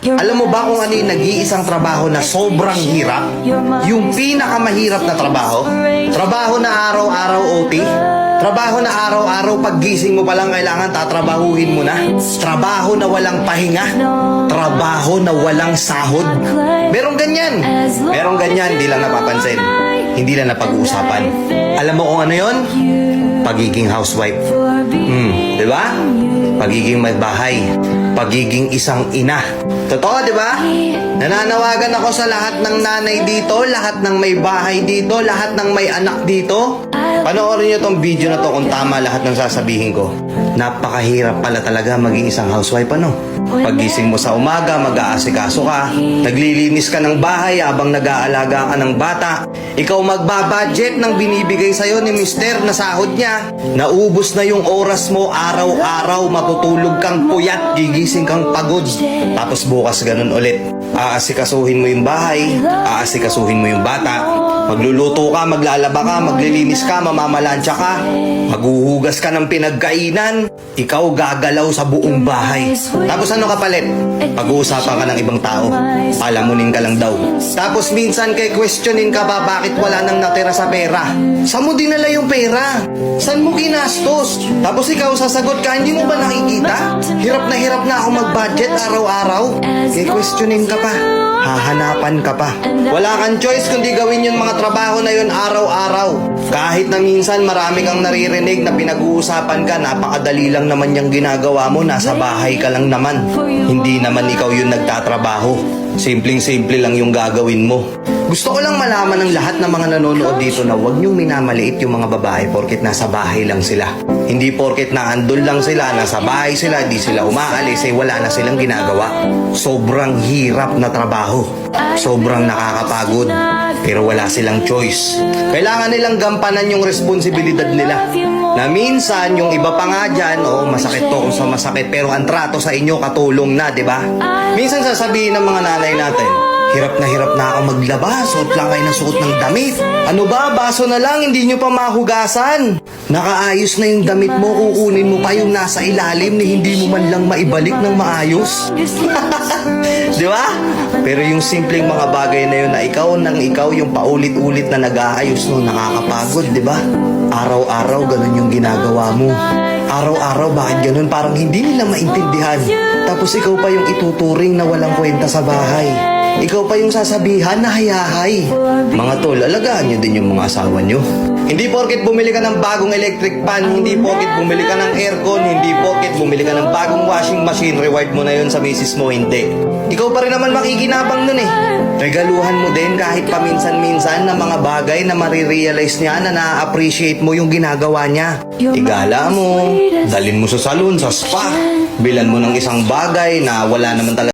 Alam mo ba kung ano yung nag-iisang trabaho na sobrang hirap? Yung pinakamahirap na trabaho? Trabaho na araw-araw OT? Trabaho na araw-araw paggising mo pa lang kailangan tatrabahuhin mo na? Trabaho na walang pahinga? Trabaho na walang sahod? Merong ganyan. Merong ganyan, hindi lang napapansin. Hindi lang napag-uusapan. Alam mo kung ano yon? Pagiging housewife. Di ba? Pagiging may bahay. Pagiging isang ina. Totoo, di ba? Nananawagan ako sa lahat ng nanay dito, lahat ng may bahay dito, lahat ng may anak dito. Panoorin nyo tong video na to kung tama lahat ng sasabihin ko. Napakahirap pala talaga maging isang housewife, ano? Paggising mo sa umaga, mag-aasikaso ka, naglilinis ka ng bahay habang nag-aalaga ka ng bata. Ikaw magbabudget ng binibigay sa'yo ni mister na sahod niya. Naubos na yung oras mo araw-araw, matutulog kang puyat, gigising kang pagod. Tapos bukas ganun ulit. Aasikasuhin mo yung bahay, aasikasuhin mo yung bata. Magluluto ka, maglalaba ka, maglilinis ka, mamamalansya ka. Maghuhugas ka ng pinagkainan. Ikaw gagalaw sa buong bahay. Tapos ano kapalit? Pag-uusapan ka ng ibang tao. Palamunin ka lang daw. Tapos minsan kay questionin ka ba bakit wala nang natira sa pera? Saan mo dinala yung pera? Saan mo ginastos? Tapos ikaw sasagot ka, hindi mo ba nakikita? Hirap na ako mag-budget araw-araw. Kay questionin ka pa. Hahanapan ka pa. Wala kang choice kundi gawin yung mga trabaho na yun araw-araw. Kahit na minsan marami kang naririnig na pinag-uusapan ka, napakadali lang naman yung ginagawa mo, nasa bahay ka lang naman. Hindi naman ikaw yung nagtatrabaho. Simpleng-simple lang yung gagawin mo. Gusto ko lang malaman ng lahat ng mga nanonood dito na huwag niyong minamaliit yung mga babae porket nasa bahay lang sila. Hindi porket na andun lang sila, nasa bahay sila, di sila umaalis, wala na silang ginagawa. Sobrang hirap na trabaho. Sobrang nakakapagod. Pero wala silang choice. Kailangan nilang gampanan yung responsibilidad nila. Na minsan, yung iba pa nga dyan, masakit to kung sa masakit, pero ang trato sa inyo katulong na, di ba? Minsan sasabihin ng mga nanay natin, hirap na ako maglaba, suot lang kayo ng suot ng damit. Ano ba, baso na lang, hindi nyo pa mahugasan. Nakaayos na yung damit mo, kukunin mo pa yung nasa ilalim na hindi mo man lang maibalik ng maayos. Di ba? Pero yung simpleng mga bagay na yun na ikaw nang ikaw yung paulit-ulit na nag-aayos no, nakakapagod, di ba? Araw-araw ganun yung ginagawa mo. Araw-araw bakit ganun? Parang hindi nila maintindihan. Tapos ikaw pa yung ituturing na walang kwenta sa bahay. Ikaw pa yung sasabihan na hayahay. Mga tol, alagaan nyo din yung mga asawa nyo. Hindi porket bumili ka ng bagong electric fan, hindi porket bumili ka ng aircon, hindi porket bumili ka ng bagong washing machine, reward mo na yun sa misis mo, hindi. Ikaw pa rin naman makikinabang nun eh. Regaluhan mo din kahit paminsan-minsan na mga bagay na marirealize niya na na-appreciate mo yung ginagawa niya. Igala mo, dalin mo sa salon, sa spa, bilan mo ng isang bagay na wala naman talaga